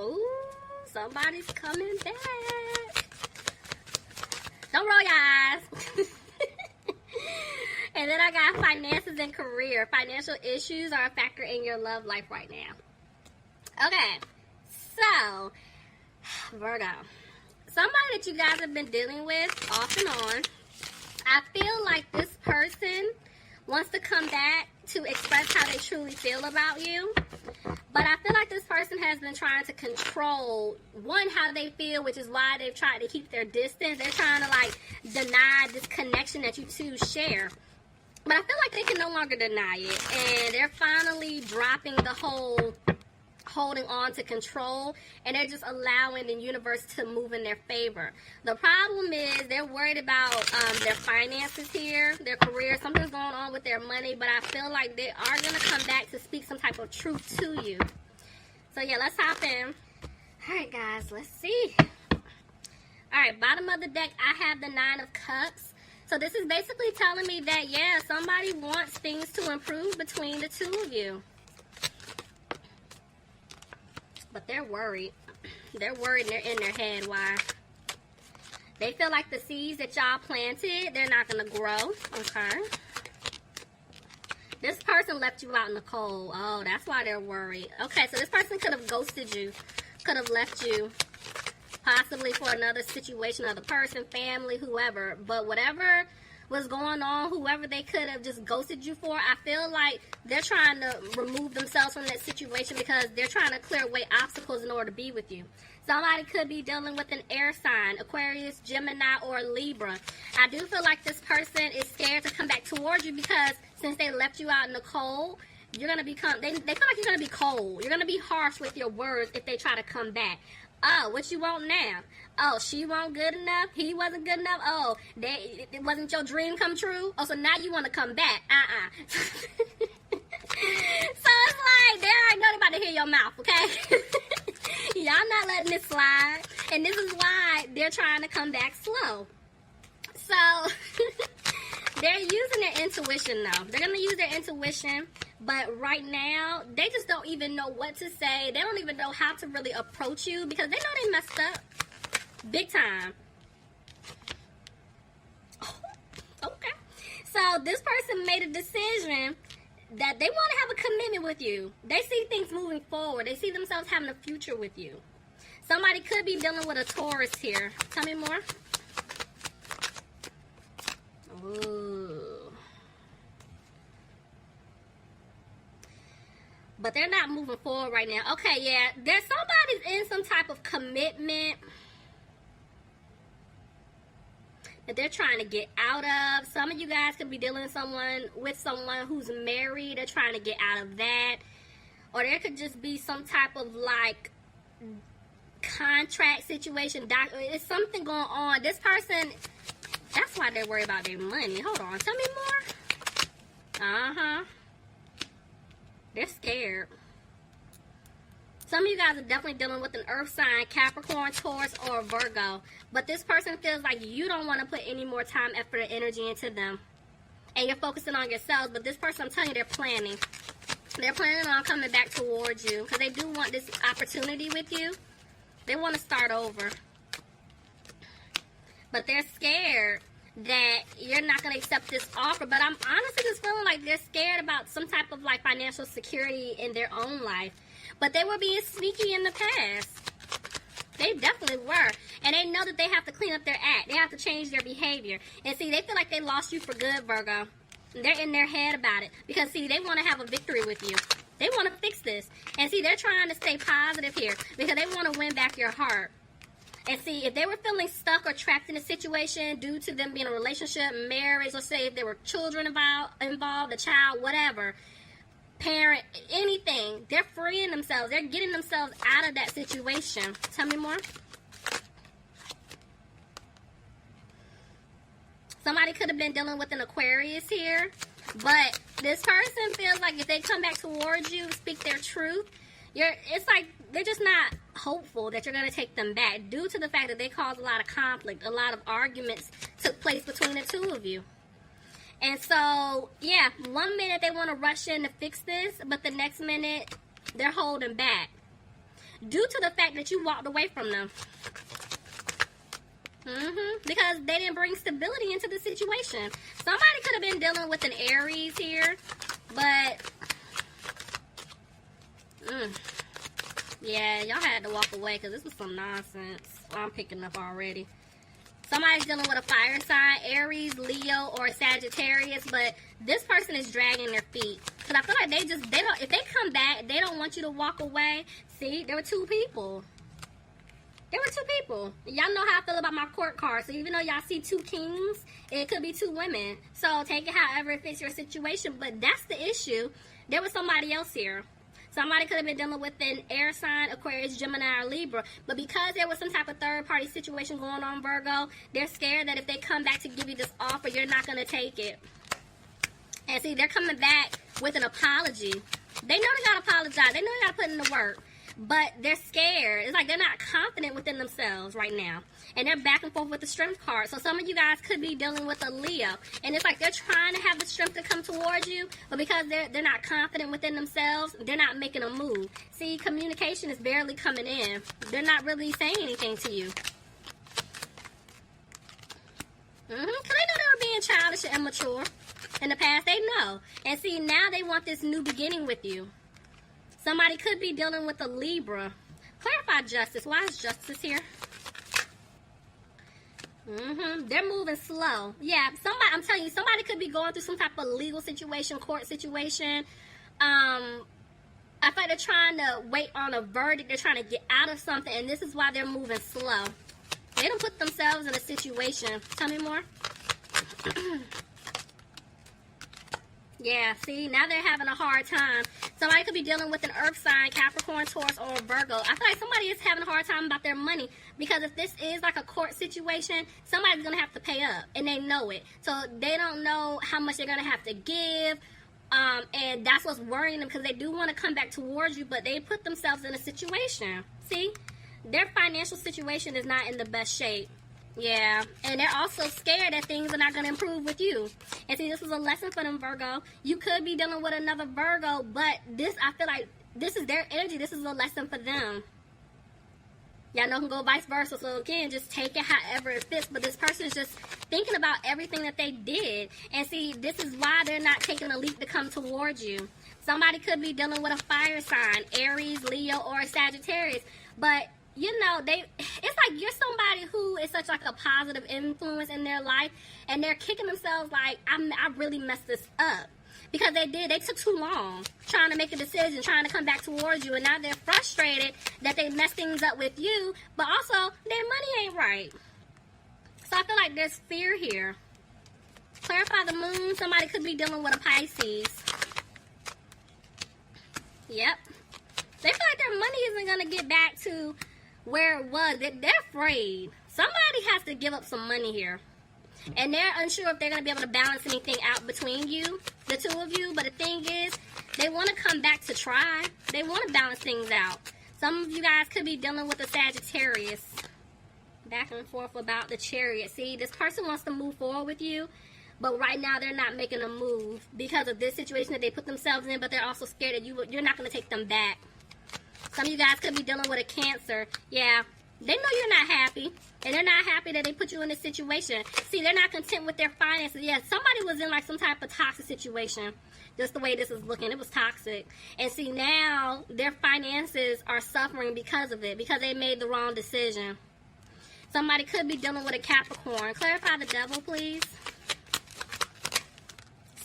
Ooh, somebody's coming back. Don't roll your eyes. And then I got finances and career. Financial issues are a factor in your love life right now. Okay, so Virgo, somebody that you guys have been dealing with off and on. I feel like this person wants to come back to express how they truly feel about you. But I feel like this person has been trying to control, one, how they feel, which is why they've tried to keep their distance. They're trying to, like, deny this connection that you two share. But I feel like they can no longer deny it. And they're finally dropping the whole holding on to control, and they're just allowing the universe to move in their favor. The problem is they're worried about their finances here, their career. Something's going on with their money, but I feel like they are going to come back to speak some type of truth to you. So yeah, let's hop in. All right, guys, let's see. All right, bottom of the deck, I have the Nine of Cups. So this is basically telling me that, yeah, somebody wants things to improve between the two of you. But they're worried. They're worried and they're in their head. Why? They feel like the seeds that y'all planted, they're not going to grow. Okay. This person left you out in the cold. Oh, that's why they're worried. Okay, so this person could have ghosted you. Could have left you. Possibly for another situation, other person, family, whoever. But whatever was going on, whoever they could have just ghosted you for, I feel like they're trying to remove themselves from that situation because they're trying to clear away obstacles in order to be with you. Somebody could be dealing with an air sign, Aquarius, Gemini, or Libra. I do feel like this person is scared to come back towards you because since they left you out in the cold, you're going to become, they feel like you're going to be cold. You're going to be harsh with your words if they try to come back. Oh, what you want now? Oh, she wasn't good enough? He wasn't good enough? Oh, it wasn't your dream come true? Oh, so now you want to come back? So it's like, they already know about to hear your mouth, okay? Y'all not letting this slide. And this is why they're trying to come back slow. So, they're using their intuition, though. They're going to use their intuition. But right now, they just don't even know what to say. They don't even know how to really approach you because they know they messed up. Big time. Oh, okay. So this person made a decision that they want to have a commitment with you. They see things moving forward. They see themselves having a future with you. Somebody could be dealing with a Taurus here. Tell me more. Ooh. But they're not moving forward right now. Okay, yeah. There's somebody's in some type of commitment that they're trying to get out of. Some of you guys could be dealing with someone who's married. They're trying to get out of that. Or there could just be some type of, like, contract situation. It's something going on. This person, that's why they're worried about their money. Hold on. Tell me more. Uh-huh. They're scared. Some of you guys are definitely dealing with an earth sign, Capricorn, Taurus, or Virgo. But this person feels like you don't want to put any more time, effort, and energy into them. And you're focusing on yourselves. But this person, I'm telling you, they're planning. They're planning on coming back towards you. Because they do want this opportunity with you. They want to start over. But they're scared that you're not going to accept this offer. But I'm honestly just feeling like they're scared about some type of like financial security in their own life. But they were being sneaky in the past. They definitely were. And they know that they have to clean up their act. They have to change their behavior. And see, they feel like they lost you for good, Virgo. They're in their head about it. Because see, they want to have a victory with you. They want to fix this. And see, they're trying to stay positive here. Because they want to win back your heart. And see, if they were feeling stuck or trapped in a situation due to them being in a relationship, marriage, let's say if there were children involved, a child, whatever, parent, anything, they're freeing themselves. They're getting themselves out of that situation. Tell me more. Somebody could have been dealing with an Aquarius here. But this person feels like if they come back towards you, speak their truth, it's like they're just not hopeful that you're going to take them back due to the fact that they caused a lot of conflict. A lot of arguments took place between the two of you. And so, yeah, 1 minute they want to rush in to fix this, but the next minute they're holding back. due to the fact that you walked away from them. Because they didn't bring stability into the situation. Somebody could have been dealing with an Aries here, but yeah, y'all had to walk away because this was some nonsense. I'm picking up already. Somebody's dealing with a fire sign, Aries, Leo, or Sagittarius, but this person is dragging their feet. Because I feel like they don't, if they come back, they don't want you to walk away. See, there were two people. Y'all know how I feel about my court card. So even though y'all see two kings, it could be two women. So take it however it fits your situation. But that's the issue. There was somebody else here. Somebody could have been dealing with an air sign, Aquarius, Gemini, or Libra. But because there was some type of third-party situation going on, Virgo, they're scared that if they come back to give you this offer, you're not going to take it. And see, they're coming back with an apology. They know they got to apologize. They know they got to put in the work. But they're scared. It's like they're not confident within themselves right now. And they're back and forth with the strength card. So some of you guys could be dealing with a Leo. And it's like they're trying to have the strength to come towards you. But because they're not confident within themselves, they're not making a move. See, communication is barely coming in. They're not really saying anything to you. Because they know they were being childish and immature. In the past, they know. And see, now they want this new beginning with you. Somebody could be dealing with a Libra. Clarify justice. Why is justice here? They're moving slow. Yeah, I'm telling you, somebody could be going through some type of legal situation, court situation. I feel like they're trying to wait on a verdict. They're trying to get out of something, and this is why they're moving slow. They don't put themselves in a situation. Tell me more. Yeah, see, now they're having a hard time. Somebody could be dealing with an earth sign, Capricorn, Taurus, or Virgo. I feel like somebody is having a hard time about their money because if this is like a court situation, somebody's going to have to pay up, and they know it. So they don't know how much they're going to have to give, and that's what's worrying them because they do want to come back towards you, but they put themselves in a situation. See, their financial situation is not in the best shape. Yeah, and they're also scared that things are not going to improve with you. And see, this is a lesson for them, Virgo. You could be dealing with another Virgo, but this, I feel like, this is their energy. This is a lesson for them. Y'all know it can go vice versa. So again, just take it however it fits. But this person is just thinking about everything that they did. And see, this is why they're not taking a leap to come towards you. Somebody could be dealing with a fire sign, Aries, Leo, or Sagittarius. But you know, it's like you're somebody who is such like a positive influence in their life, and they're kicking themselves like, I really messed this up. Because they took too long trying to make a decision, trying to come back towards you, and now they're frustrated that they messed things up with you, but also their money ain't right. So I feel like there's fear here. Clarify the moon. Somebody could be dealing with a Pisces. Yep. They feel like their money isn't going to get back to where it was. They're afraid. Somebody has to give up some money here. And they're unsure if they're going to be able to balance anything out between you, the two of you. But the thing is, they want to come back to try. They want to balance things out. Some of you guys could be dealing with a Sagittarius. Back and forth about the Chariot. See, this person wants to move forward with you, but right now they're not making a move because of this situation that they put themselves in, but they're also scared that you're not going to take them back. Some of you guys could be dealing with a Cancer. Yeah, they know you're not happy, and they're not happy that they put you in this situation. See, they're not content with their finances. Yeah, somebody was in like some type of toxic situation. Just the way this is looking, it was toxic. And see, now their finances are suffering because of it, because they made the wrong decision. Somebody could be dealing with a Capricorn. Clarify the Devil, please.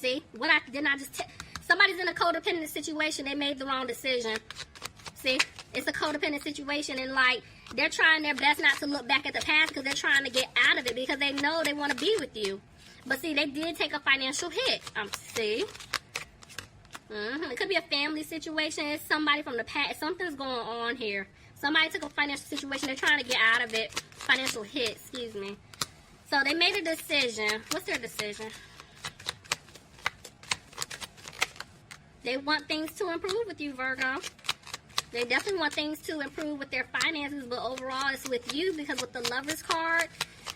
See, somebody's in a codependent situation. They made the wrong decision. See, it's a codependent situation, and like they're trying their best not to look back at the past because they're trying to get out of it because they know they want to be with you. But see, they did take a financial hit. See, it could be a family situation. It's somebody from the past. Something's going on here. Somebody took a financial situation. They're trying to get out of it. Financial hit, excuse me. So they made a decision. What's their decision? They want things to improve with you, Virgo. They definitely want things to improve with their finances, but overall it's with you because with the Lovers card,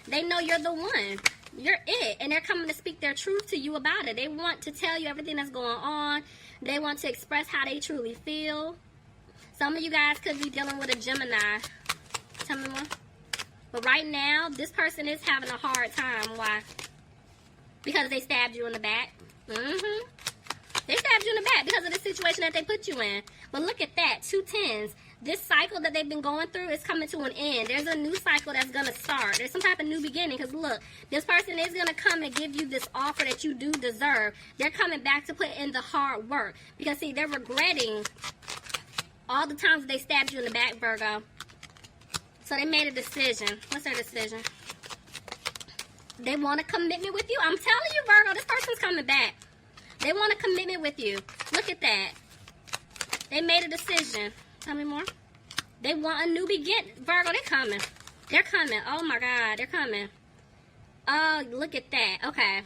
they know you're the one. You're it. And they're coming to speak their truth to you about it. They want to tell you everything that's going on. They want to express how they truly feel. Some of you guys could be dealing with a Gemini. Tell me more. But right now, this person is having a hard time. Why? Because they stabbed you in the back. They stabbed you in the back because of the situation that they put you in. But look at that. 2 tens. This cycle that they've been going through is coming to an end. There's a new cycle that's going to start. There's some type of new beginning. Because look, this person is going to come and give you this offer that you do deserve. They're coming back to put in the hard work. Because, see, they're regretting all the times they stabbed you in the back, Virgo. So they made a decision. What's their decision? They want a commitment with you. I'm telling you, Virgo, this person's coming back. They want a commitment with you. Look at that. They made a decision. Tell me more. They want a new beginning. Virgo, they're coming. They're coming. Oh, my God. They're coming. Oh, look at that. Okay.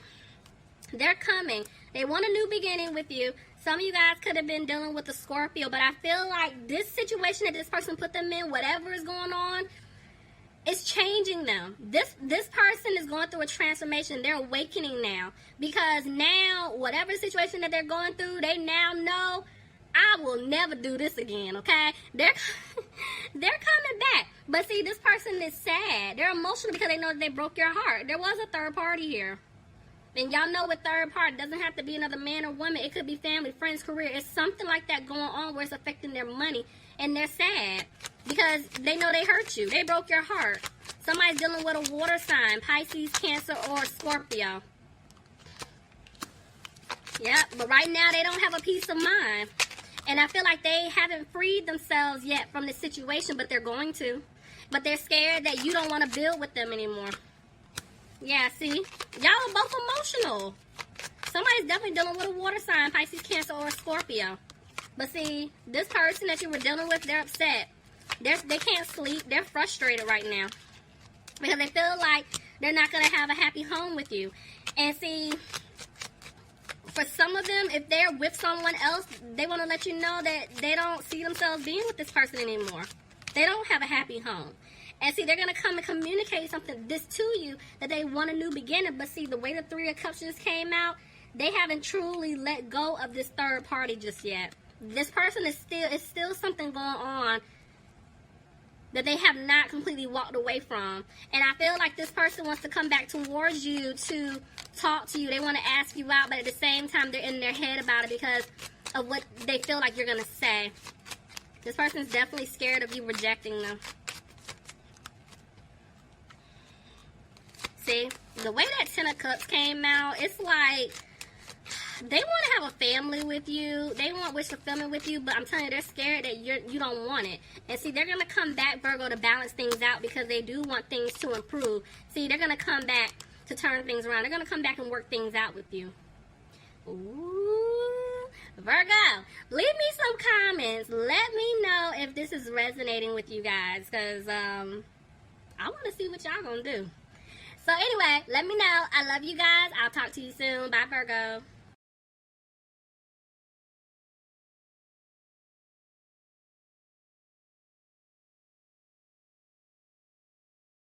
They're coming. They want a new beginning with you. Some of you guys could have been dealing with a Scorpio, but I feel like this situation that this person put them in, whatever is going on, it's changing them. This person is going through a transformation. They're awakening now. Because now, whatever situation that they're going through, they now know, I will never do this again, okay? They're coming back. But see, this person is sad. They're emotional because they know that they broke your heart. There was a third party here. And y'all know with third party, it doesn't have to be another man or woman. It could be family, friends, career. It's something like that going on where it's affecting their money. And they're sad because they know they hurt you. They broke your heart. Somebody's dealing with a water sign, Pisces, Cancer, or Scorpio. Yep, but right now they don't have a peace of mind. And I feel like they haven't freed themselves yet from this situation, but they're going to. But they're scared that you don't want to build with them anymore. Yeah, see? Y'all are both emotional. Somebody's definitely dealing with a water sign, Pisces, Cancer, or Scorpio. But see, this person that you were dealing with, they're upset. They can't sleep. They're frustrated right now. Because they feel like they're not going to have a happy home with you. And see, for some of them, if they're with someone else, they want to let you know that they don't see themselves being with this person anymore. They don't have a happy home. And see, they're going to come and communicate something this to you, that they want a new beginning. But see, the way the 3 of Cups just came out, they haven't truly let go of this third party just yet. This person is still something going on that they have not completely walked away from. And I feel like this person wants to come back towards you to talk to you. They want to ask you out, but at the same time, they're in their head about it because of what they feel like you're going to say. This person's definitely scared of you rejecting them. See, the way that 10 of Cups came out, it's like they want to have a family with you. They want wish fulfillment with you, but I'm telling you, they're scared that you don't want it. And see, they're going to come back, Virgo, to balance things out because they do want things to improve. See, they're going to come back to turn things around. They're going to come back and work things out with you. Ooh, Virgo, leave me some comments. Let me know if this is resonating with you guys because I want to see what y'all going to do. So anyway, let me know. I love you guys. I'll talk to you soon. Bye, Virgo.